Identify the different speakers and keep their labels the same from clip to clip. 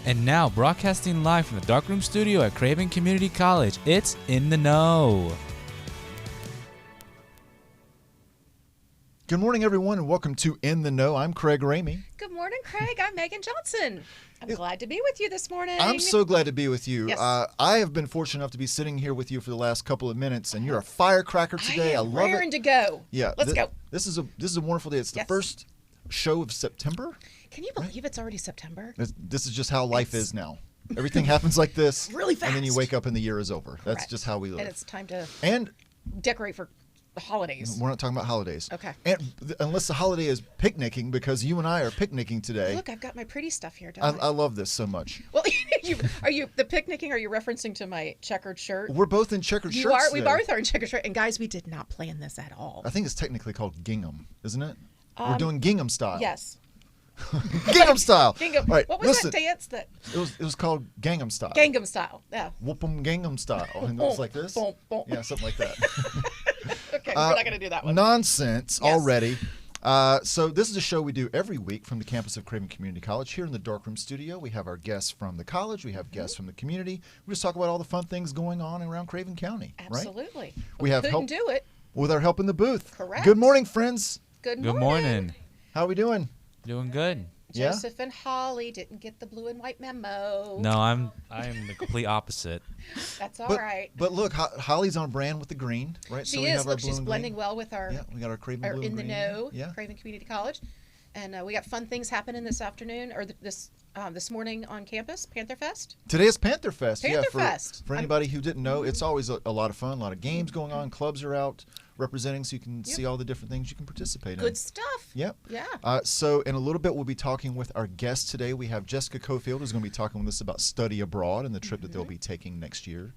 Speaker 1: And now, broadcasting live from the Darkroom Studio at Craven Community College, it's In the Know.
Speaker 2: Good morning, everyone, and welcome to In the Know. I'm Craig Ramey.
Speaker 3: Good morning, Craig. I'm Megan Johnson. I'm glad to be with you this morning.
Speaker 2: I'm so glad to be with you.
Speaker 3: Yes.
Speaker 2: I have been fortunate enough to be sitting here with you for the last couple of minutes, and you're a firecracker today. I love
Speaker 3: raring
Speaker 2: it.
Speaker 3: to go.
Speaker 2: Yeah,
Speaker 3: let's go.
Speaker 2: This is a wonderful day. It's the first show of September.
Speaker 3: Can you believe it's already September?
Speaker 2: This is just how life is now. Everything happens like this,
Speaker 3: really fast,
Speaker 2: and then you wake up and the year is over.
Speaker 3: Correct.
Speaker 2: That's just how we live.
Speaker 3: And it's time to decorate for the holidays.
Speaker 2: We're not talking about holidays.
Speaker 3: Okay.
Speaker 2: And unless the holiday is picnicking, because you and I are picnicking today.
Speaker 3: Look, I've got my pretty stuff here, don't I?
Speaker 2: I love this so much.
Speaker 3: Well, are you the picnicking? Are you referencing to my checkered shirt?
Speaker 2: We're both in checkered shirts.
Speaker 3: We both are in checkered shirt. And guys, we did not plan this at all.
Speaker 2: I think it's technically called gingham, isn't it? We're doing gingham style.
Speaker 3: Yes.
Speaker 2: Gingham style.
Speaker 3: Gingham.
Speaker 2: All right,
Speaker 3: what was
Speaker 2: listen,
Speaker 3: that dance that?
Speaker 2: It was called Gangnam style.
Speaker 3: Gangnam style. Yeah.
Speaker 2: Whoop 'em Gangnam style. And it was like this.
Speaker 3: Boom, boom.
Speaker 2: Yeah, something like that.
Speaker 3: Okay, we're not going to do that one.
Speaker 2: Nonsense
Speaker 3: Yes.
Speaker 2: already. So this is a show we do every week from the campus of Craven Community College. Here in the Darkroom Studio, we have our guests from the college. We have guests from the community. We just talk about all the fun things going on around Craven County.
Speaker 3: Absolutely.
Speaker 2: Right? We have
Speaker 3: couldn't do it.
Speaker 2: with our help in the booth.
Speaker 3: Correct.
Speaker 2: Good morning, friends.
Speaker 3: Good
Speaker 1: Good morning.
Speaker 2: How are we doing?
Speaker 1: Doing good.
Speaker 2: Yeah?
Speaker 3: Joseph and Holly didn't get the blue and white memo.
Speaker 1: No, I am the complete opposite.
Speaker 3: That's all
Speaker 2: But,
Speaker 3: right.
Speaker 2: but look, Holly's on brand with the green, right?
Speaker 3: She
Speaker 2: so we
Speaker 3: is.
Speaker 2: have our
Speaker 3: Look,
Speaker 2: blue
Speaker 3: she's
Speaker 2: and
Speaker 3: blending
Speaker 2: green.
Speaker 3: well with our
Speaker 2: Yeah, we got our Craven blue
Speaker 3: in
Speaker 2: and
Speaker 3: the
Speaker 2: green.
Speaker 3: know,
Speaker 2: Yeah.
Speaker 3: Craven Community College. And we got fun things happening this afternoon or this morning on campus, Panther Fest.
Speaker 2: Today is Panther Fest.
Speaker 3: Panther
Speaker 2: yeah,
Speaker 3: Fest.
Speaker 2: For anybody who didn't know, it's always a lot of fun, a lot of games going on. Clubs are out representing, so you can see all the different things you can participate in.
Speaker 3: Good stuff.
Speaker 2: Yep.
Speaker 3: Yeah.
Speaker 2: So in a little bit, we'll be talking with our guest today. We have Jessica Cofield, who's going to be talking with us about study abroad and the trip that they'll be taking next year.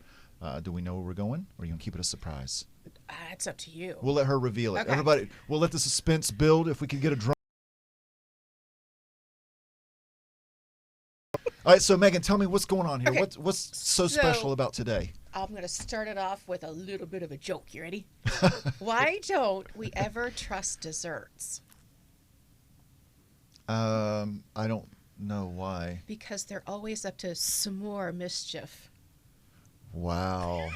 Speaker 2: Do we know where we're going, or are you going to keep it a surprise?
Speaker 3: It's up to you.
Speaker 2: We'll let her reveal it.
Speaker 3: Okay.
Speaker 2: Everybody, we'll let the suspense build. If we could get a drum. All right, so Megan, tell me what's going on here.
Speaker 3: Okay.
Speaker 2: What's so special about today?
Speaker 3: I'm going to start it off with a little bit of a joke. You ready? Why don't we ever trust desserts?
Speaker 2: I don't know why.
Speaker 3: Because they're always up to some more mischief.
Speaker 2: Wow.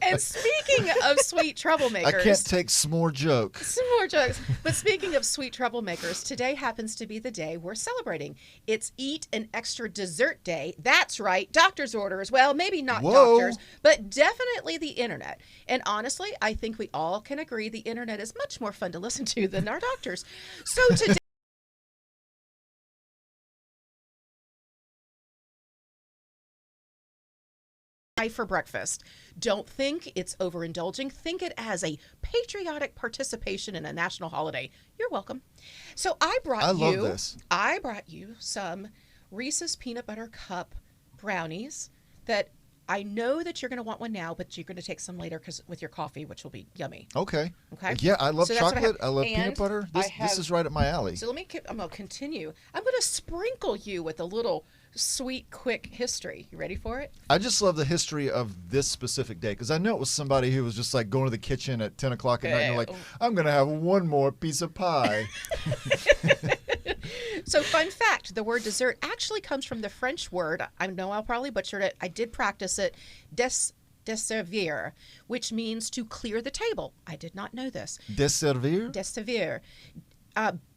Speaker 3: And speaking of sweet troublemakers.
Speaker 2: I can't take some more jokes.
Speaker 3: Some more jokes. But speaking of sweet troublemakers, today happens to be the day we're celebrating. It's Eat an Extra Dessert Day. That's right. Doctor's orders. Well, maybe not doctors, but definitely the internet. And honestly, I think we all can agree the internet is much more fun to listen to than our doctors. So today, for breakfast. Don't think it's overindulging. Think it as a patriotic participation in a national holiday. You're welcome. So I brought you some Reese's Peanut Butter Cup brownies that I know that you're going to want one now, but you're going to take some later with your coffee, which will be yummy.
Speaker 2: Okay.
Speaker 3: Okay.
Speaker 2: Yeah, I love
Speaker 3: So that's what
Speaker 2: chocolate. I love
Speaker 3: And
Speaker 2: peanut butter. This is right up my alley.
Speaker 3: So I'm going to continue. I'm going to sprinkle you with a little sweet, quick history. You ready for it?
Speaker 2: I just love the history of this specific day because I know it was somebody who was just like going to the kitchen at 10 o'clock at night and they're like, I'm going to have one more piece of pie.
Speaker 3: So fun fact, the word dessert actually comes from the French word, I know I'll probably butcher it, I did practice it, desservir, which means to clear the table. I did not know this.
Speaker 2: Desservir?
Speaker 3: Desservir.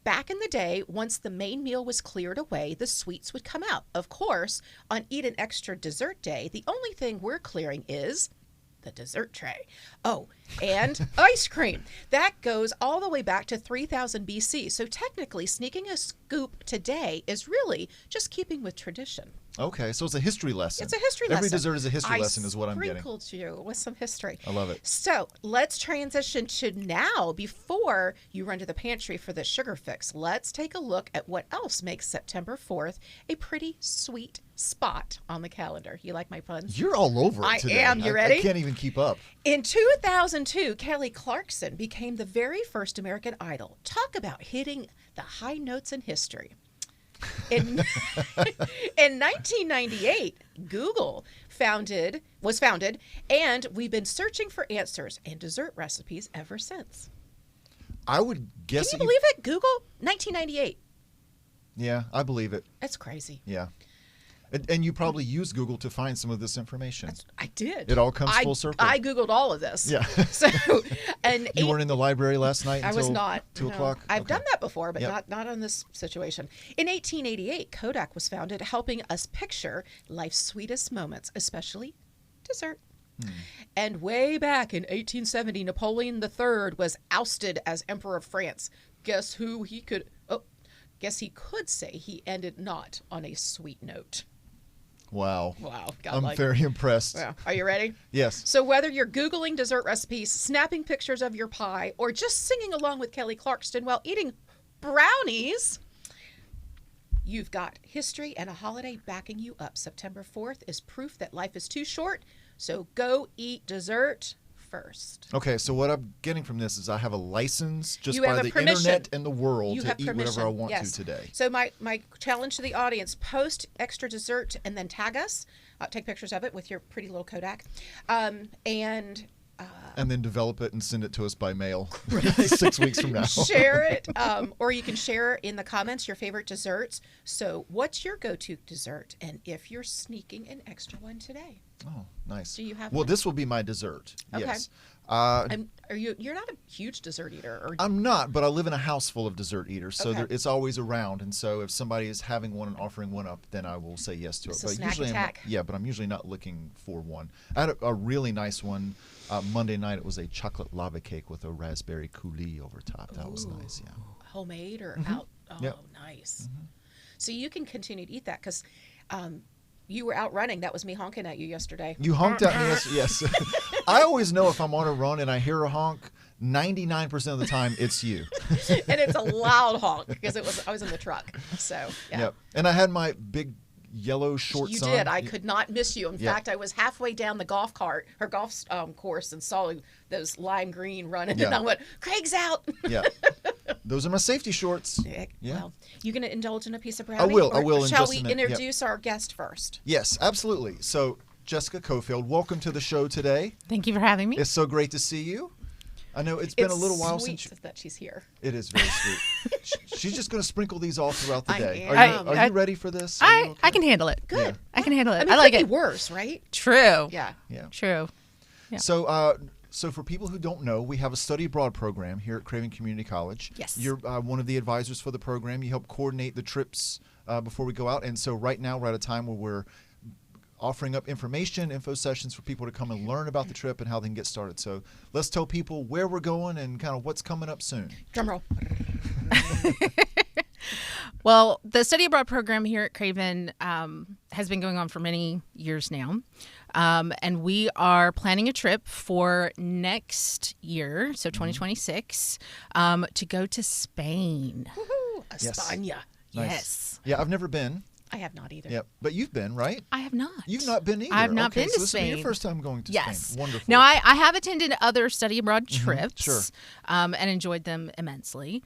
Speaker 3: Back in the day, once the main meal was cleared away, the sweets would come out. Of course, on Eat an Extra Dessert Day, the only thing we're clearing is the dessert tray. Oh, and ice cream. That goes all the way back to 3000 BC. So technically, sneaking a scoop today is really just keeping with tradition.
Speaker 2: Okay, so it's a history lesson.
Speaker 3: It's a history lesson.
Speaker 2: Every dessert is a history lesson is what I'm getting.
Speaker 3: I sprinkled you with some history.
Speaker 2: I love it.
Speaker 3: So let's transition to now before you run to the pantry for the sugar fix. Let's take a look at what else makes September 4th a pretty sweet spot on the calendar. You like my puns?
Speaker 2: You're all over it today.
Speaker 3: I am. You ready?
Speaker 2: I can't even keep up.
Speaker 3: In 2002, Kelly Clarkson became the very first American Idol. Talk about hitting the high notes in history. In 1998, Google was founded, and we've been searching for answers and dessert recipes ever since.
Speaker 2: I would guess.
Speaker 3: Can you believe it? Google, 1998.
Speaker 2: Yeah, I believe it.
Speaker 3: It's crazy.
Speaker 2: Yeah. And you probably use Google to find some of this information.
Speaker 3: I did.
Speaker 2: It all comes full circle.
Speaker 3: I Googled all of this.
Speaker 2: Yeah.
Speaker 3: So, and
Speaker 2: You weren't in the library last night
Speaker 3: I
Speaker 2: until
Speaker 3: was not.
Speaker 2: 2
Speaker 3: No.
Speaker 2: o'clock?
Speaker 3: I've
Speaker 2: Okay.
Speaker 3: done that before, but
Speaker 2: Yep.
Speaker 3: not on this situation. In 1888, Kodak was founded, helping us picture life's sweetest moments, especially dessert. And way back in 1870, Napoleon III was ousted as Emperor of France. Guess he could say he ended not on a sweet note.
Speaker 2: Wow.
Speaker 3: Wow.
Speaker 2: I'm very impressed.
Speaker 3: Yeah. Are you ready?
Speaker 2: Yes.
Speaker 3: So whether you're Googling dessert recipes, snapping pictures of your pie, or just singing along with Kelly Clarkson while eating brownies, you've got history and a holiday backing you up. September 4th is proof that life is too short, so go eat dessert first.
Speaker 2: Okay, so what I'm getting from this is I have a license just
Speaker 3: You
Speaker 2: by
Speaker 3: have a
Speaker 2: the
Speaker 3: permission.
Speaker 2: internet and the world
Speaker 3: You
Speaker 2: to
Speaker 3: have
Speaker 2: eat
Speaker 3: permission.
Speaker 2: whatever I want
Speaker 3: Yes.
Speaker 2: to today.
Speaker 3: So my challenge to the audience, post extra dessert and then tag us. Take pictures of it with your pretty little Kodak.
Speaker 2: And then develop it and send it to us by mail 6 weeks from now.
Speaker 3: Share it, or you can share in the comments your favorite desserts. So what's your go-to dessert? And if you're sneaking an extra one today.
Speaker 2: Oh, nice.
Speaker 3: Do you have
Speaker 2: Well,
Speaker 3: one?
Speaker 2: this will be my dessert.
Speaker 3: Okay.
Speaker 2: Yes.
Speaker 3: You're not a huge dessert eater, or
Speaker 2: I'm not, but I live in a house full of dessert eaters, so
Speaker 3: Okay.
Speaker 2: it's always around. And so if somebody is having one and offering one up, then I will say yes to
Speaker 3: It's
Speaker 2: it.
Speaker 3: a snack attack.
Speaker 2: But I'm usually not looking for one. I had a really nice one Monday night. It was a chocolate lava cake with a raspberry coulis over top. That was nice. Yeah.
Speaker 3: homemade or out. Oh,
Speaker 2: Yep.
Speaker 3: nice. So you can continue to eat that because you were out running. That was me honking at you yesterday.
Speaker 2: You honked at me. Yes. I always know if I'm on a run and I hear a honk. 99% of the time, it's you.
Speaker 3: And it's a loud honk because I was in the truck. So yeah.
Speaker 2: Yep. And I had my big yellow shorts
Speaker 3: You
Speaker 2: on.
Speaker 3: did. I could not miss you. In
Speaker 2: Yeah.
Speaker 3: fact, I was halfway down the golf course and saw those lime green running, and
Speaker 2: Yeah.
Speaker 3: I went, "Craig's out."
Speaker 2: Yeah. Those are my safety shorts. Yeah.
Speaker 3: Well, you going to indulge in a piece of brownie?
Speaker 2: will. I
Speaker 3: Or
Speaker 2: will in
Speaker 3: shall
Speaker 2: just
Speaker 3: we
Speaker 2: a minute. Yep.
Speaker 3: introduce our guest first?
Speaker 2: Yes, absolutely. So, Jessica Cofield, welcome to the show today.
Speaker 4: Thank you for having me.
Speaker 2: It's so great to see you. I know it's been a little while
Speaker 3: sweet
Speaker 2: since
Speaker 3: that she's here.
Speaker 2: it is very sweet. She's just going to sprinkle these all throughout the
Speaker 3: I
Speaker 2: day.
Speaker 3: am.
Speaker 2: Are you ready for this? Are you okay?
Speaker 4: I can handle it.
Speaker 3: Good.
Speaker 2: Yeah.
Speaker 4: I can handle it.
Speaker 3: I mean,
Speaker 4: I like
Speaker 3: could
Speaker 4: it.
Speaker 3: be worse, right?
Speaker 4: True.
Speaker 3: Yeah.
Speaker 2: Yeah.
Speaker 4: True. Yeah.
Speaker 2: So for people who don't know, we have a study abroad program here at Craven Community College.
Speaker 4: Yes.
Speaker 2: You're one of the advisors for the program. You help coordinate the trips before we go out. And so right now we're at a time where we're offering up info sessions for people to come and learn about the trip and how they can get started. So let's tell people where we're going and kind of what's coming up soon.
Speaker 3: Drum roll.
Speaker 4: Well, the study abroad program here at Craven has been going on for many years now. And we are planning a trip for next year, so 2026, to go to Spain.
Speaker 3: Woohoo!
Speaker 2: Yes.
Speaker 3: España.
Speaker 2: Nice.
Speaker 4: Yes.
Speaker 2: Yeah, I've never been.
Speaker 3: I have not either.
Speaker 2: Yep. But you've been, right?
Speaker 4: I have not.
Speaker 2: You've not been either.
Speaker 4: I have not
Speaker 2: Okay,
Speaker 4: been
Speaker 2: so
Speaker 4: to
Speaker 2: this will be
Speaker 4: Spain.
Speaker 2: your first time going to
Speaker 4: Yes.
Speaker 2: Spain. Wonderful.
Speaker 4: Now, I have attended other study abroad trips
Speaker 2: Sure.
Speaker 4: and enjoyed them immensely.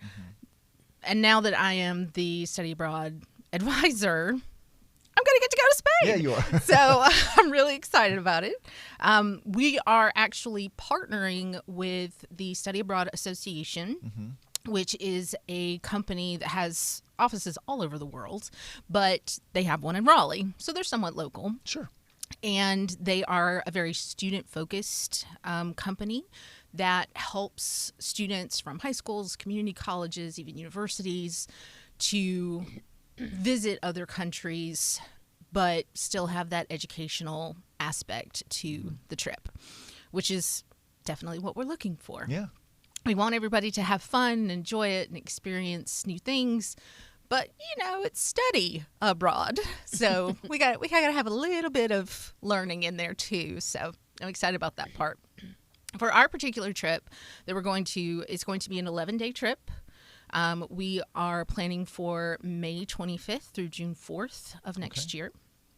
Speaker 4: And now that I am the study abroad advisor, I'm going to get to go to Spain.
Speaker 2: Yeah, you are.
Speaker 4: So I'm really excited about it. We are actually partnering with the Study Abroad Association, which is a company that has offices all over the world, but they have one in Raleigh, so they're somewhat local.
Speaker 2: Sure.
Speaker 4: And they are a very student-focused company that helps students from high schools, community colleges, even universities to visit other countries, but still have that educational aspect to the trip, which is definitely what we're looking for.
Speaker 2: Yeah.
Speaker 4: We want everybody to have fun, enjoy it, and experience new things. But it's study abroad, so we got to have a little bit of learning in there too. So I'm excited about that part. For our particular trip that it's going to be an 11-day trip. We are planning for May 25th through June 4th of next year.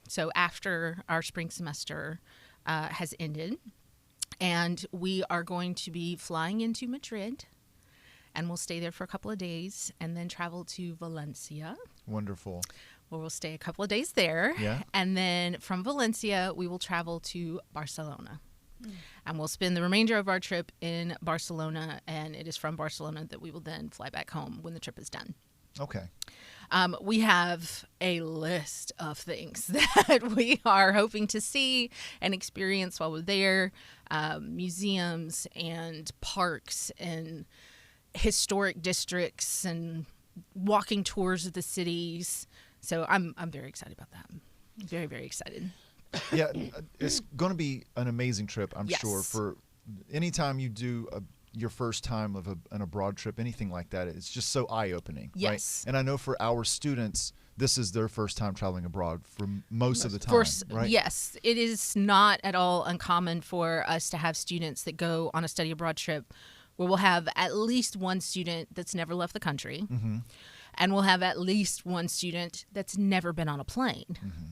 Speaker 4: So after our spring semester has ended. And we are going to be flying into Madrid, and we'll stay there for a couple of days and then travel to Valencia,
Speaker 2: Wonderful.
Speaker 4: where we'll stay a couple of days there.
Speaker 2: Yeah.
Speaker 4: And then from Valencia, we will travel to Barcelona. And we'll spend the remainder of our trip in Barcelona, and it is from Barcelona that we will then fly back home when the trip is done.
Speaker 2: Okay.
Speaker 4: We have a list of things that we are hoping to see and experience while we're there. Museums and parks and historic districts and walking tours of the cities. So I'm very excited about that. Very, very excited.
Speaker 2: Yeah, it's going to be an amazing trip, I'm
Speaker 4: Yes.
Speaker 2: sure. For anytime you do your first time of an abroad trip, anything like that, it's just so eye-opening.
Speaker 4: Yes.
Speaker 2: Right? And I know for our students, this is their first time traveling abroad for most of the time, right?
Speaker 4: Yes, it is not at all uncommon for us to have students that go on a study abroad trip where we'll have at least one student that's never left the country,
Speaker 2: Mm-hmm.
Speaker 4: and we'll have at least one student that's never been on a plane.
Speaker 2: Mm-hmm.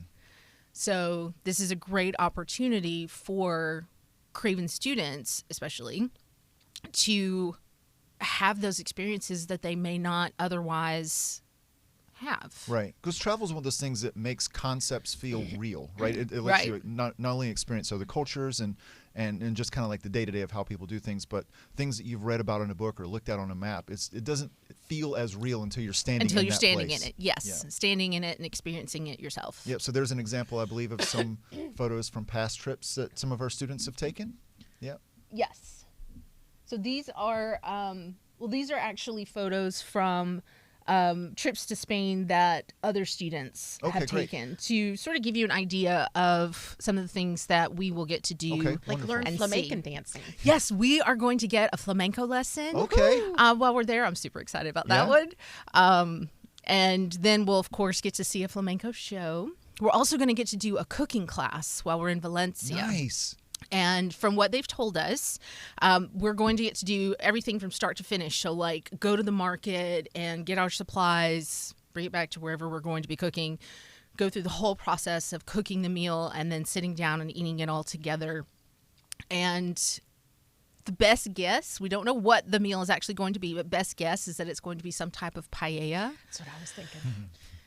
Speaker 4: So this is a great opportunity for Craven students, especially, to have those experiences that they may not otherwise have.
Speaker 2: Right, because travel is one of those things that makes concepts feel real, right? It lets
Speaker 4: Right.
Speaker 2: you not only experience other cultures and just kind of like the day-to-day of how people do things, but things that you've read about in a book or looked at on a map. It doesn't feel as real until you're standing in that place.
Speaker 4: In it. Yes,
Speaker 2: Yeah.
Speaker 4: standing in it and experiencing it yourself.
Speaker 2: Yep, so there's an example, I believe, of some photos from past trips that some of our students have taken. Yeah.
Speaker 4: Yes. So these are these are actually photos from trips to Spain that other students
Speaker 2: Okay,
Speaker 4: have
Speaker 2: great.
Speaker 4: taken to sort of give you an idea of some of the things that we will get to do.
Speaker 2: Okay,
Speaker 3: Like
Speaker 2: wonderful.
Speaker 3: learn
Speaker 4: And
Speaker 3: flamenco
Speaker 4: see.
Speaker 3: dancing.
Speaker 4: Yes, we are going to get a flamenco lesson.
Speaker 2: Okay.
Speaker 4: While we're there, I'm super excited about
Speaker 2: Yeah.
Speaker 4: that one. And then we'll, of course, get to see a flamenco show. We're also going to get to do a cooking class while we're in Valencia.
Speaker 2: Nice.
Speaker 4: And from what they've told us, we're going to get to do everything from start to finish. So, like, go to the market and get our supplies, bring it back to wherever we're going to be cooking, go through the whole process of cooking the meal and then sitting down and eating it all together. And the best guess, we don't know what the meal is actually going to be, but best guess is that it's going to be some type of paella,
Speaker 3: That's what I was thinking.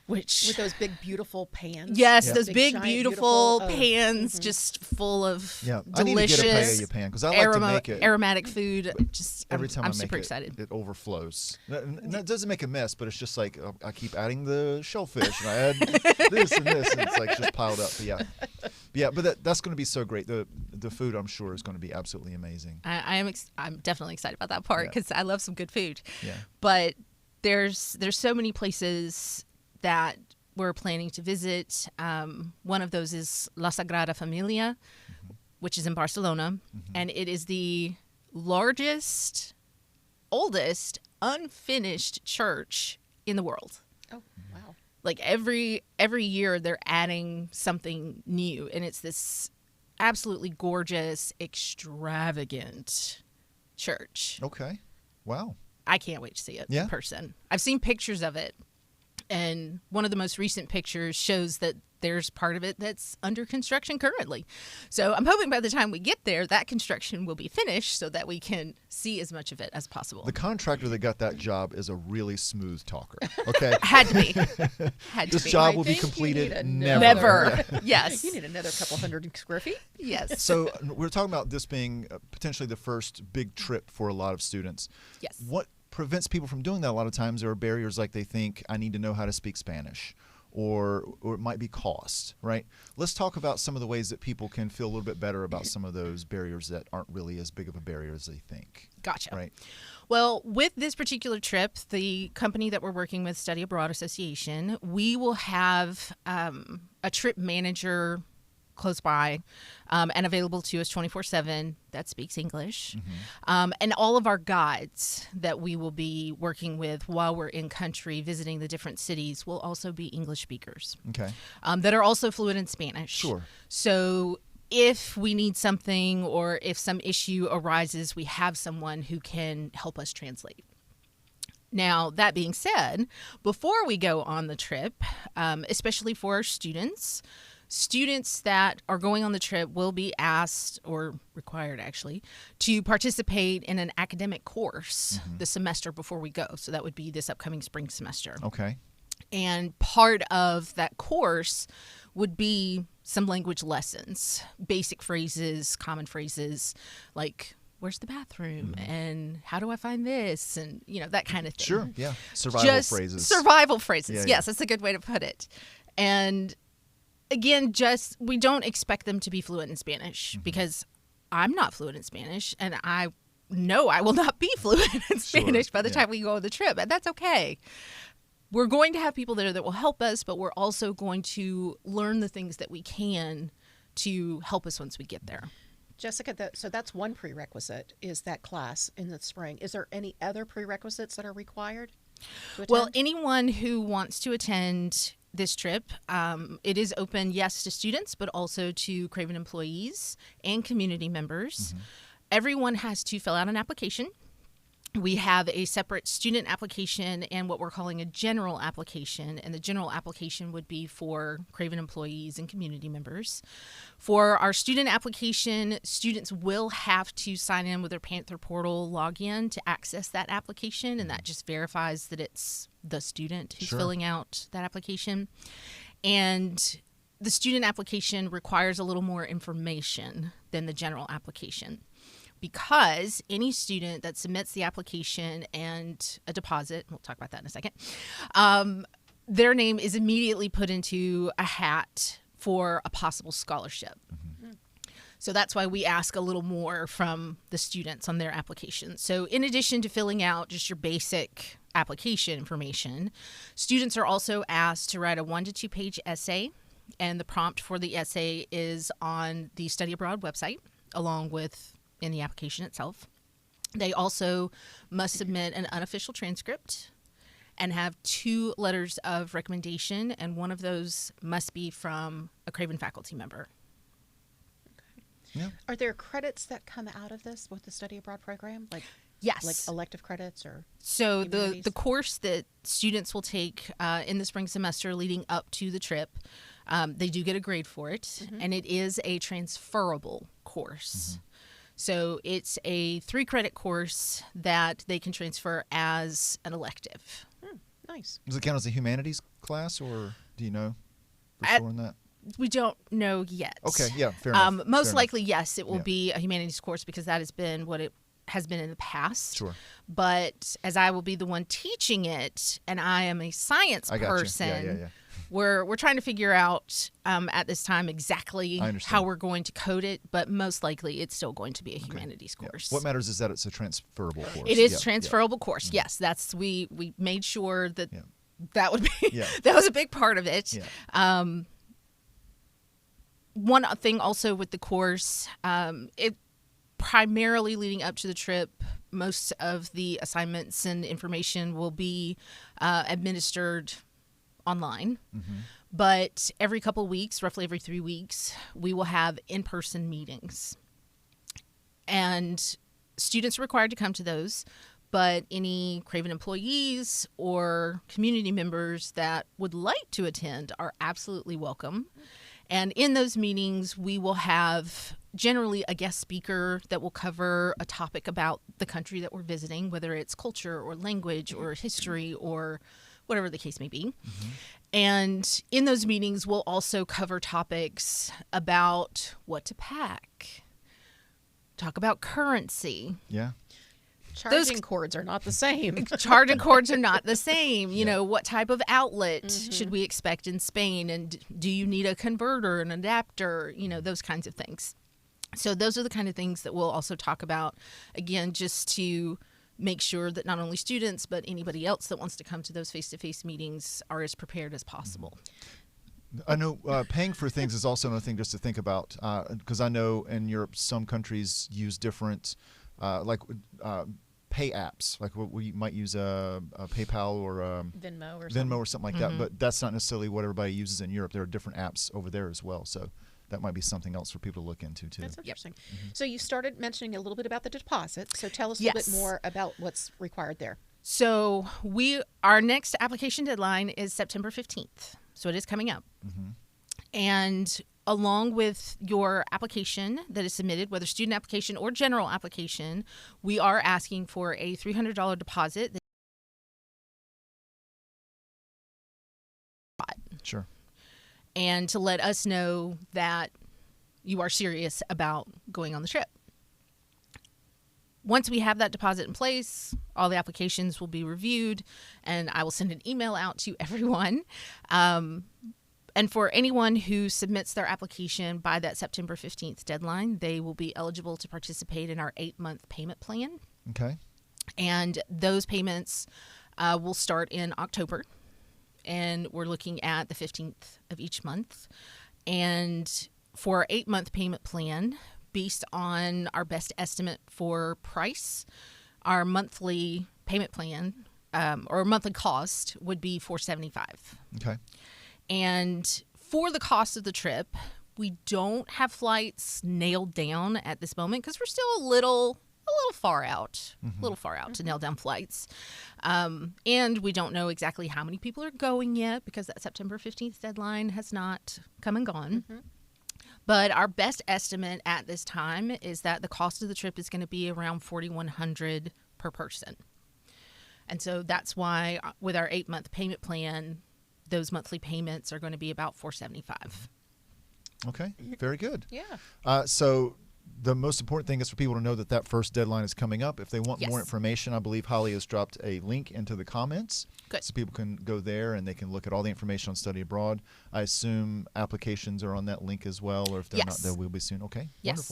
Speaker 4: which...
Speaker 3: With those big, beautiful pans.
Speaker 4: Yes,
Speaker 2: Yeah.
Speaker 4: those big,
Speaker 3: giant,
Speaker 4: beautiful
Speaker 3: oh,
Speaker 4: pans, just full of
Speaker 2: Yeah, I need to
Speaker 4: delicious,
Speaker 2: get a paella pan because I like to make it.
Speaker 4: aromatic food. Just
Speaker 2: Every time
Speaker 4: I'm
Speaker 2: I make
Speaker 4: super
Speaker 2: it,
Speaker 4: excited.
Speaker 2: it overflows. And that doesn't make a mess, but it's just like I keep adding the shellfish and I add this and this, and it's like just piled up. But yeah, but that's going to be so great. The food, I'm sure, is going to be absolutely amazing.
Speaker 4: I'm definitely excited about that part
Speaker 2: Yeah.
Speaker 4: because I love some good food.
Speaker 2: Yeah.
Speaker 4: But there's so many places that we're planning to visit. One of those is La Sagrada Familia, which is in Barcelona, and it is the largest, oldest, unfinished church in the world.
Speaker 3: Oh, wow.
Speaker 4: Like every year they're adding something new, and it's this absolutely gorgeous, extravagant church.
Speaker 2: Okay. Wow.
Speaker 4: I can't wait to see it
Speaker 2: Yeah?
Speaker 4: in person. I've seen pictures of it, and one of the most recent pictures shows that there's part of it that's under construction currently. So I'm hoping by the time we get there, that construction will be finished so that we can see as much of it as possible.
Speaker 2: The contractor that got that job is a really smooth talker. Okay.
Speaker 4: Had to be. Had to
Speaker 2: This
Speaker 4: be.
Speaker 2: job
Speaker 3: I
Speaker 2: will be
Speaker 3: think you
Speaker 2: completed
Speaker 3: need
Speaker 2: never.
Speaker 4: Never.
Speaker 2: Yeah.
Speaker 4: Yes.
Speaker 3: You need another couple hundred square feet.
Speaker 4: Yes.
Speaker 2: So we're talking about this being potentially the first big trip for a lot of students.
Speaker 4: Yes.
Speaker 2: What prevents people from doing that? A lot of times there are barriers, like they think I need to know how to speak Spanish, or it might be cost, right? Let's talk about some of the ways that people can feel a little bit better about some of those barriers that aren't really as big of a barrier as they think.
Speaker 4: Gotcha.
Speaker 2: Right.
Speaker 4: Well, with this particular trip, the company that we're working with, Study Abroad Association, we will have a trip manager close by and available to us 24/7 that speaks English. And all of our guides that we will be working with while we're in country visiting the different cities will also be English speakers
Speaker 2: Okay.
Speaker 4: that are also fluent in Spanish.
Speaker 2: Sure.
Speaker 4: So if we need something or if some issue arises, we have someone who can help us translate. Now, that being said, before we go on the trip, especially for our students that are going on the trip will be asked, or required actually, to participate in an academic course the semester before we go. So that would be this upcoming spring semester.
Speaker 2: Okay.
Speaker 4: And part of that course would be some language lessons, basic phrases, common phrases, like where's the bathroom and how do I find this, and that kind of thing.
Speaker 2: Sure, yeah. Survival phrases.
Speaker 4: Survival phrases.
Speaker 2: Yeah,
Speaker 4: yes, that's a good way to put it. And again, we don't expect them to be fluent in Spanish because I'm not fluent in Spanish, and I know I will not be fluent in Spanish by the time we go on the trip, and that's okay. We're going to have people there that will help us, but we're also going to learn the things that we can to help us once we get there.
Speaker 3: Jessica, so that's one prerequisite, is that class in the spring. Is there any other prerequisites that are required to attend?
Speaker 4: Well, anyone who wants to attend this trip, it is open, yes, to students, but also to Craven employees and community members. Everyone has to fill out an application. We have a separate student application and what we're calling a general application. And the general application would be for Craven employees and community members. For our student application, students will have to sign in with their Panther portal login to access that application. And that just verifies that it's the student who's filling out that application. And the student application requires a little more information than the general application, because any student that submits the application and a deposit, we'll talk about that in a second, their name is immediately put into a hat for a possible scholarship. So that's why we ask a little more from the students on their application. So in addition to filling out just your basic application information, students are also asked to write a 1 to 2 page essay, and the prompt for the essay is on the Study Abroad website, along with in the application itself. They also must submit an unofficial transcript and have 2 letters of recommendation, and one of those must be from a Craven faculty member.
Speaker 2: Yeah.
Speaker 3: Are there credits that come out of this with the study abroad program?
Speaker 4: Yes.
Speaker 3: Like elective credits or
Speaker 4: So
Speaker 3: humanities?
Speaker 4: the course that students will take in the spring semester leading up to the trip, they do get a grade for it, and it is a transferable course. So it's a 3-credit course that they can transfer as an elective.
Speaker 3: Nice.
Speaker 2: Does it count as a humanities class, or do you know for sure on that?
Speaker 4: We don't know yet.
Speaker 2: Okay, yeah, fair enough.
Speaker 4: Most
Speaker 2: Fair
Speaker 4: likely, yes, it will
Speaker 2: Yeah.
Speaker 4: be a humanities course because that has been what it has been in the past.
Speaker 2: Sure.
Speaker 4: But as I will be the one teaching it, and I am a science
Speaker 2: I got you.
Speaker 4: person,
Speaker 2: Yeah.
Speaker 4: we're trying to figure out at this time exactly
Speaker 2: I understand.
Speaker 4: how we're going to code it, but most likely it's still going to be a humanities
Speaker 2: Yeah.
Speaker 4: course.
Speaker 2: What matters is that it's a transferable course.
Speaker 4: It is
Speaker 2: Yeah,
Speaker 4: transferable course. Yes, that's we made sure that
Speaker 2: Yeah.
Speaker 4: that would be
Speaker 2: Yeah.
Speaker 4: that was a big part of it.
Speaker 2: Yeah.
Speaker 4: One thing also with the course, it primarily leading up to the trip, most of the assignments and information will be administered online. But every couple of weeks, roughly every 3 weeks, we will have in-person meetings. And students are required to come to those, but any Craven employees or community members that would like to attend are absolutely welcome. And in those meetings, we will have generally a guest speaker that will cover a topic about the country that we're visiting, whether it's culture or language or history or whatever the case may be. And in those meetings, we'll also cover topics about what to pack, talk about currency.
Speaker 2: Yeah.
Speaker 3: Charging cords are not the same.
Speaker 4: Charging cords are not the same. You know, what type of outlet should we expect in Spain? And do you need a converter, an adapter? You know, those kinds of things. So those are the kind of things that we'll also talk about, again, just to make sure that not only students, but anybody else that wants to come to those face-to-face meetings are as prepared as possible.
Speaker 2: I know paying for things is also another thing just to think about, because I know in Europe some countries use different pay apps, like we might use a PayPal or
Speaker 3: Venmo
Speaker 2: or something like that, but that's not necessarily what everybody uses in Europe. There are different apps over there as well, so that might be something else for people to look into too.
Speaker 3: That's interesting. So you started mentioning a little bit about the deposit. So tell us a little bit more about what's required there.
Speaker 4: So our next application deadline is September 15th. So it is coming up. And along with your application that is submitted, whether student application or general application, we are asking for a $300 deposit.
Speaker 2: Sure.
Speaker 4: And to let us know that you are serious about going on the trip. once we have that deposit in place, all the applications will be reviewed, and I will send an email out to everyone. And for anyone who submits their application by that September 15th deadline, they will be eligible to participate in our 8-month payment plan.
Speaker 2: Okay.
Speaker 4: And those payments will start in October. And we're looking at the 15th of each month. And for our 8-month payment plan, based on our best estimate for price, our monthly payment plan or monthly cost would be $475.
Speaker 2: Okay.
Speaker 4: And for the cost of the trip, we don't have flights nailed down at this moment because we're still a little far out, to nail down flights. And we don't know exactly how many people are going yet because that September 15th deadline has not come and gone. But our best estimate at this time is that the cost of the trip is going to be around $4,100 per person. And so that's why with our 8-month payment plan, those monthly payments are going to be about $475.
Speaker 2: Okay. Very good.
Speaker 3: Yeah.
Speaker 2: So the most important thing is for people to know that first deadline is coming up. If they want more
Speaker 4: Yes.
Speaker 2: information, I believe Holly has dropped a link into the comments.
Speaker 4: Good.
Speaker 2: So people can go there and they can look at all the information on study abroad. I assume applications are on that link as well, or if they're not,
Speaker 4: Yes.
Speaker 2: they will be soon. Okay.
Speaker 4: Yes.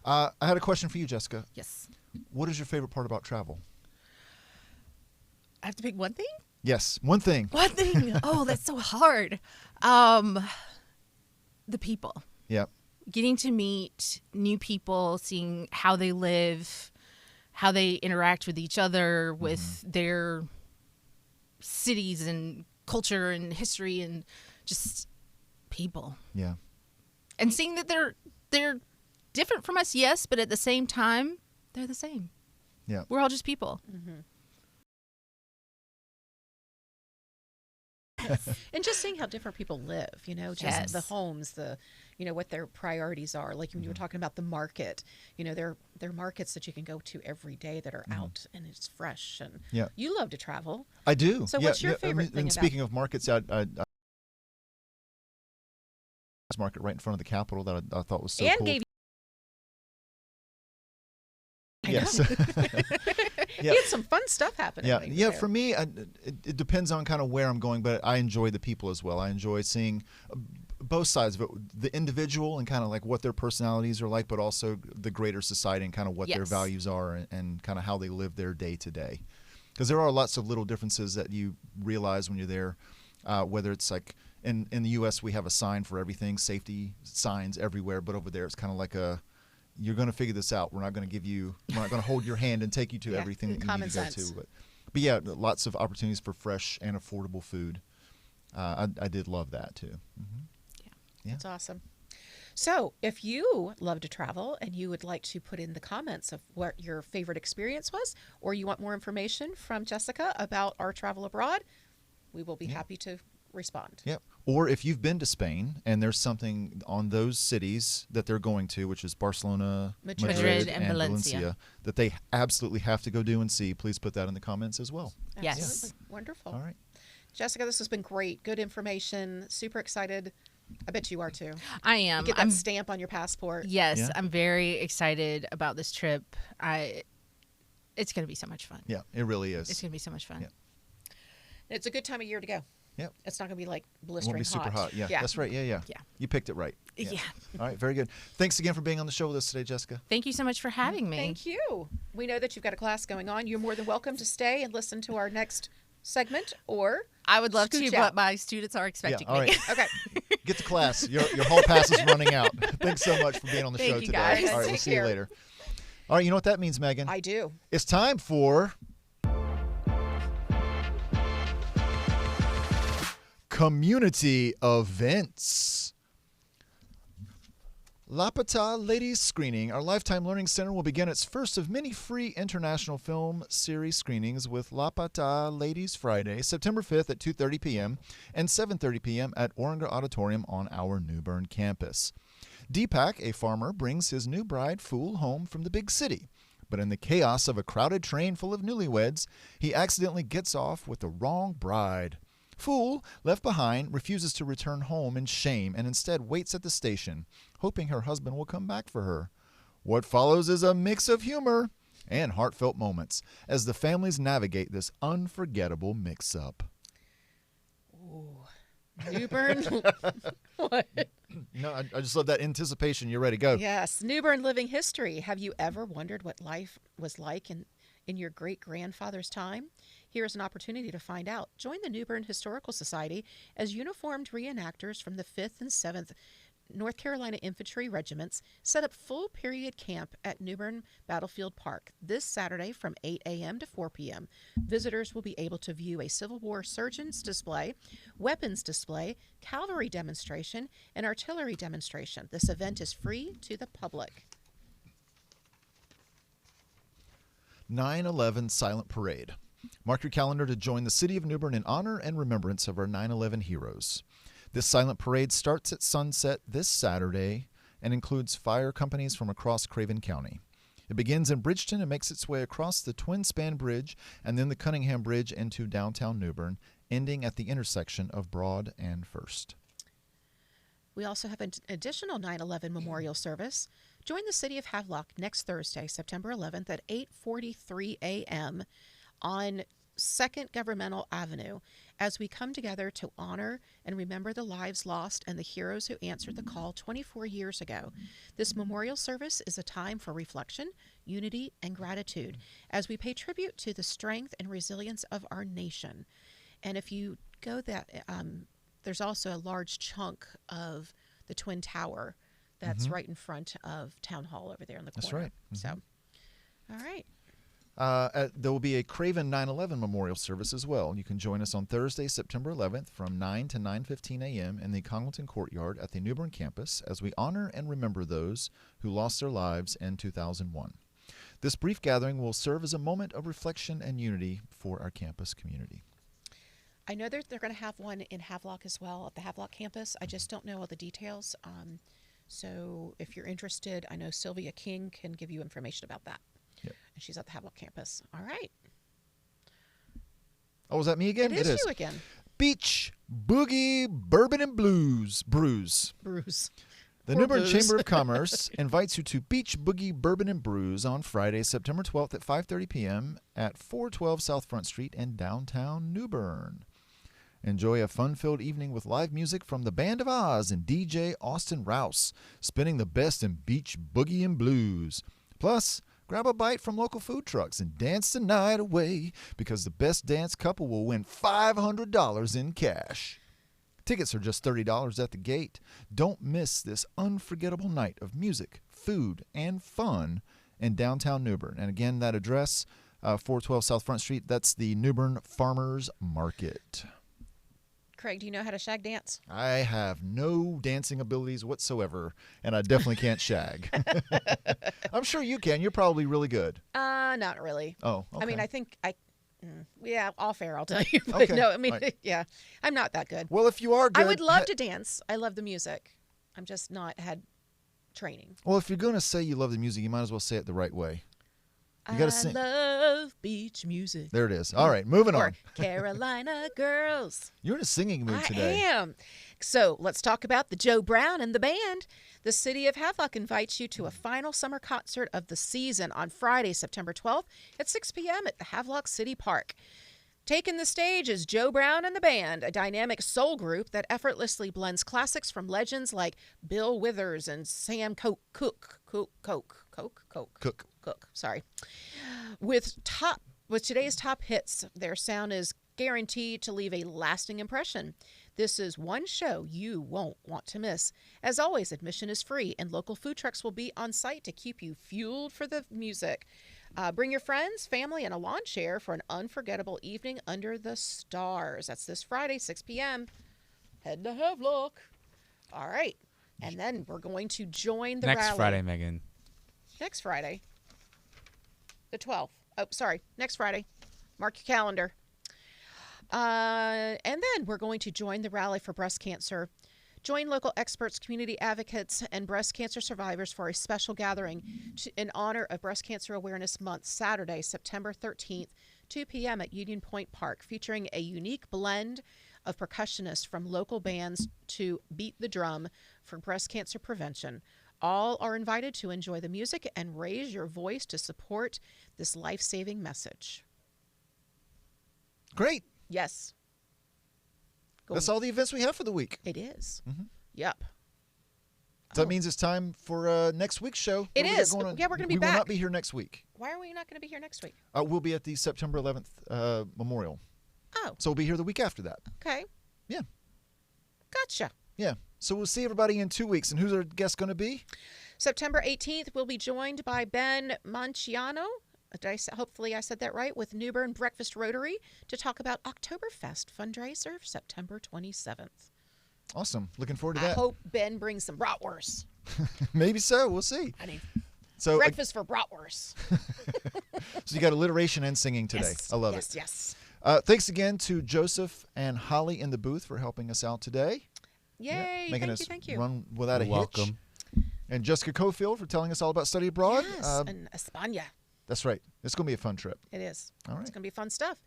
Speaker 2: Wonderful. I had a question for you, Jessica.
Speaker 4: Yes.
Speaker 2: What is your favorite part about travel?
Speaker 4: I have to pick one thing?
Speaker 2: Yes, one thing.
Speaker 4: One thing. Oh, that's so hard. The people.
Speaker 2: Yeah.
Speaker 4: Getting to meet new people, seeing how they live, how they interact with each other, with their cities and culture and history and just people.
Speaker 2: Yeah.
Speaker 4: And seeing that they're different from us, yes, but at the same time, they're the same.
Speaker 2: Yeah.
Speaker 4: We're all just people.
Speaker 3: And just seeing how different people live, just
Speaker 4: Yes.
Speaker 3: the homes, what their priorities are. Like when you were talking about the market, there are markets that you can go to every day that are out and it's fresh. And
Speaker 2: Yeah.
Speaker 3: you love to travel.
Speaker 2: I do.
Speaker 3: So
Speaker 2: Yeah,
Speaker 3: what's your
Speaker 2: yeah,
Speaker 3: favorite thing
Speaker 2: And
Speaker 3: about-
Speaker 2: speaking of markets, I market right in front of the Capitol that I thought was so
Speaker 3: and
Speaker 2: cool.
Speaker 3: gave I
Speaker 2: Yes.
Speaker 3: know.
Speaker 2: Yeah.
Speaker 3: You had some fun stuff happening.
Speaker 2: Yeah,
Speaker 3: when you
Speaker 2: yeah.
Speaker 3: were there.
Speaker 2: For me, it depends on kind of where I'm going, but I enjoy the people as well. I enjoy seeing both sides of it, the individual and kind of like what their personalities are like, but also the greater society and kind of what their
Speaker 4: Yes.
Speaker 2: values are and kind of how they live their day to day. Because there are lots of little differences that you realize when you're there, whether it's like in the U.S. we have a sign for everything, safety signs everywhere, but over there it's kind of like you're going to figure this out. We're not going to hold your hand and take you to
Speaker 3: Yeah,
Speaker 2: everything that you
Speaker 3: common
Speaker 2: need to go
Speaker 3: sense.
Speaker 2: to. But yeah, lots of opportunities for fresh and affordable food. I did love that too. Yeah.
Speaker 3: That's awesome. So, if you love to travel and you would like to put in the comments of what your favorite experience was, or you want more information from Jessica about our travel abroad, we will be happy to respond.
Speaker 2: Yep. Or if you've been to Spain and there's something on those cities that they're going to, which is Barcelona,
Speaker 3: Madrid,
Speaker 4: and Valencia,
Speaker 2: that they absolutely have to go do and see, please put that in the comments as well.
Speaker 4: Yes.
Speaker 3: Absolutely. Wonderful.
Speaker 2: All right.
Speaker 3: Jessica, this has been great. Good information. Super excited. I bet you are too.
Speaker 4: I am.
Speaker 3: Get that
Speaker 4: I'm
Speaker 3: stamp on your passport.
Speaker 4: Yes,
Speaker 2: Yeah.
Speaker 4: I'm very excited about this trip. It's going to be so much fun.
Speaker 2: Yeah, it really is.
Speaker 4: It's going to be so much fun.
Speaker 2: Yeah.
Speaker 3: It's a good time of year to go.
Speaker 2: Yep.
Speaker 3: It's not going to be like
Speaker 2: It
Speaker 3: blistering
Speaker 2: won't be super hot. Yeah, that's right. Yeah.
Speaker 4: Yeah.
Speaker 2: You picked it right.
Speaker 4: Yeah.
Speaker 2: All right, very good. Thanks again for being on the show with us today, Jessica.
Speaker 4: Thank you so much for having me.
Speaker 3: Thank you. We know that you've got a class going on. You're more than welcome to stay and listen to our next segment, or
Speaker 4: I would love
Speaker 3: Scooch
Speaker 4: to,
Speaker 3: out.
Speaker 4: but my students are expecting
Speaker 2: all
Speaker 4: me.
Speaker 2: right.
Speaker 3: okay.
Speaker 2: Get to class. Your hall pass is running out. Thanks so much for being on the
Speaker 4: Thank
Speaker 2: show
Speaker 4: you,
Speaker 2: today.
Speaker 4: guys.
Speaker 2: All right, we'll
Speaker 3: Take
Speaker 2: see you
Speaker 3: care.
Speaker 2: later. All right, you know what that means, Megan?
Speaker 3: I do.
Speaker 2: It's time for community events. La Pata Ladies Screening, our Lifetime Learning Center, will begin its first of many free international film series screenings with La Pata Ladies Friday, September 5th at 2:30 p.m. and 7:30 p.m. at Oringer Auditorium on our New Bern campus. Deepak, a farmer, brings his new bride, Fool, home from the big city. But in the chaos of a crowded train full of newlyweds, he accidentally gets off with the wrong bride. Fool, left behind, refuses to return home in shame and instead waits at the station, hoping her husband will come back for her. What follows is a mix of humor and heartfelt moments as the families navigate this unforgettable mix-up.
Speaker 3: Ooh. New Bern. What?
Speaker 2: No, I just love that anticipation. You're ready. Go.
Speaker 3: Yes, New Bern living history. Have you ever wondered what life was like in your great-grandfather's time? Here's an opportunity to find out. Join the New Bern Historical Society as uniformed reenactors from the 5th and 7th North Carolina Infantry Regiments set up full-period camp at New Bern Battlefield Park this Saturday from 8 a.m. to 4 p.m. Visitors will be able to view a Civil War surgeons display, weapons display, cavalry demonstration, and artillery demonstration. This event is free to the public.
Speaker 2: 9/11 Silent Parade. Mark your calendar to join the city of New Bern in honor and remembrance of our 9/11 heroes. This silent parade starts at sunset this Saturday and includes fire companies from across Craven County. It begins in Bridgeton and makes its way across the Twin Span Bridge and then the Cunningham Bridge into downtown New Bern, ending at the intersection of Broad and First.
Speaker 3: We also have an additional 9/11 memorial service. Join the city of Havelock next Thursday, September 11th at 8:43 a.m. on 2nd Governmental Avenue as we come together to honor and remember the lives lost and the heroes who answered the call 24 years ago. This memorial service is a time for reflection, unity, and gratitude as we pay tribute to the strength and resilience of our nation. And if you go that, there's also a large chunk of the Twin Tower that's right in front of Town Hall over there in the corner.
Speaker 2: That's right.
Speaker 3: So, all right.
Speaker 2: There will be a Craven 9/11 memorial service as well. You can join us on Thursday, September 11th from 9 to 9:15 a.m. in the Congleton Courtyard at the New Bern campus as we honor and remember those who lost their lives in 2001. This brief gathering will serve as a moment of reflection and unity for our campus community.
Speaker 3: I know they're going to have one in Havelock as well at the Havelock campus. I just don't know all the details. So if you're interested, I know Sylvia King can give you information about that.
Speaker 2: Yep.
Speaker 3: And she's at the Havelock campus. All right.
Speaker 2: Oh, is that me again?
Speaker 3: It is you again.
Speaker 2: Beach Boogie Bourbon and Brews.
Speaker 3: Bruce.
Speaker 2: The New Bern Chamber of Commerce invites you to Beach Boogie Bourbon and Brews on Friday, September 12th at 5:30 p.m. at 412 South Front Street in downtown New Bern. Enjoy a fun-filled evening with live music from the Band of Oz and DJ Austin Rouse, spinning the best in beach boogie and blues. Plus, grab a bite from local food trucks and dance the night away because the best dance couple will win $500 in cash. Tickets are just $30 at the gate. Don't miss this unforgettable night of music, food, and fun in downtown New Bern. And again, that address, 412 South Front Street, that's the New Bern Farmers Market.
Speaker 3: Craig, do you know how to shag dance?
Speaker 2: I have no dancing abilities whatsoever, and I definitely can't shag. I'm sure you can. You're probably really good.
Speaker 3: Not really.
Speaker 2: Oh, okay.
Speaker 3: I mean, I think yeah, off air, I'll tell you. But
Speaker 2: Okay.
Speaker 3: no, I mean,
Speaker 2: Right.
Speaker 3: yeah, I'm not that good.
Speaker 2: Well, if you are good,
Speaker 3: I would love to dance. I love the music. I'm just not had training.
Speaker 2: Well, if you're going to say you love the music, you might as well say it the right way. You got to sing.
Speaker 3: I love beach music.
Speaker 2: There it is. All right, moving
Speaker 3: Or
Speaker 2: on.
Speaker 3: Carolina girls.
Speaker 2: You're in a singing mood
Speaker 3: I
Speaker 2: today.
Speaker 3: am. So let's talk about the Joe Brown and the band. The city of Havelock invites you to a final summer concert of the season on Friday, September 12th at 6 p.m. at the Havelock City Park. Taking the stage is Joe Brown and the band, a dynamic soul group that effortlessly blends classics from legends like Bill Withers and Sam Cooke. Sorry. With today's top hits, their sound is guaranteed to leave a lasting impression. This is one show you won't want to miss. As always, admission is free, and local food trucks will be on site to keep you fueled for the music. Bring your friends, family, and a lawn chair for an unforgettable evening under the stars. That's this Friday, 6 p.m. Head to Havelock. All right. And then we're going to join the rally.
Speaker 1: Next Friday, Megan.
Speaker 3: Next Friday. The 12th. Oh, sorry. Next Friday. Mark your calendar. And then we're going to join the rally for breast cancer. Join local experts, community advocates, and breast cancer survivors for a special gathering in honor of Breast Cancer Awareness Month, Saturday, September 13th, 2 p.m. at Union Point Park, featuring a unique blend of percussionists from local bands to beat the drum for breast cancer prevention. all are invited to enjoy the music and raise your voice to support this life-saving message.
Speaker 2: Great.
Speaker 3: Yes. Go.
Speaker 2: That's all the events we have for the week.
Speaker 3: It is.
Speaker 2: Mhm.
Speaker 3: Yep.
Speaker 2: So that means it's time for next week's show.
Speaker 3: It
Speaker 2: What do we got
Speaker 3: is.
Speaker 2: going on?
Speaker 3: Yeah, we're gonna be
Speaker 2: We will
Speaker 3: back.
Speaker 2: not be here next week.
Speaker 3: Why are we not going to be here next week?
Speaker 2: We'll be at the September 11th memorial.
Speaker 3: Oh,
Speaker 2: So we'll be here the week after that.
Speaker 3: okay.
Speaker 2: Yeah.
Speaker 3: Gotcha.
Speaker 2: Yeah. So we'll see everybody in 2 weeks. And who's our guest going to be?
Speaker 3: September 18th, we'll be joined by Ben Manciano. Hopefully I said that right, with Newbern Breakfast Rotary to talk about Oktoberfest fundraiser September 27th.
Speaker 2: Awesome. Looking forward to
Speaker 3: I
Speaker 2: that.
Speaker 3: hope Ben brings some bratwurst.
Speaker 2: Maybe so. We'll see.
Speaker 3: I need
Speaker 2: So,
Speaker 3: breakfast for bratwurst.
Speaker 2: so you got alliteration and singing today.
Speaker 3: Yes.
Speaker 2: I love
Speaker 3: yes,
Speaker 2: it.
Speaker 3: Yes.
Speaker 2: Thanks again to Joseph and Holly in the booth for helping us out today.
Speaker 3: Yay.
Speaker 2: Making
Speaker 3: Thank
Speaker 2: us
Speaker 3: you.
Speaker 2: run without a
Speaker 1: You're
Speaker 2: hitch.
Speaker 1: welcome.
Speaker 2: And Jessica Cofield for telling us all about study abroad.
Speaker 3: Yes, in España.
Speaker 2: That's right. It's going to be a fun trip.
Speaker 3: It is.
Speaker 2: All right.
Speaker 3: It's going to be fun stuff.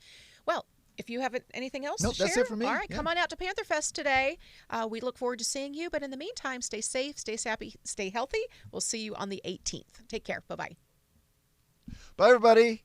Speaker 3: Well, if you have anything else
Speaker 2: Nope,
Speaker 3: to share,
Speaker 2: that's it for me.
Speaker 3: all right,
Speaker 2: Yeah.
Speaker 3: come on out to Pantherfest today. We look forward to seeing you. But in the meantime, stay safe, stay happy, stay healthy. We'll see you on the 18th. Take care. Bye-bye.
Speaker 2: Bye, everybody.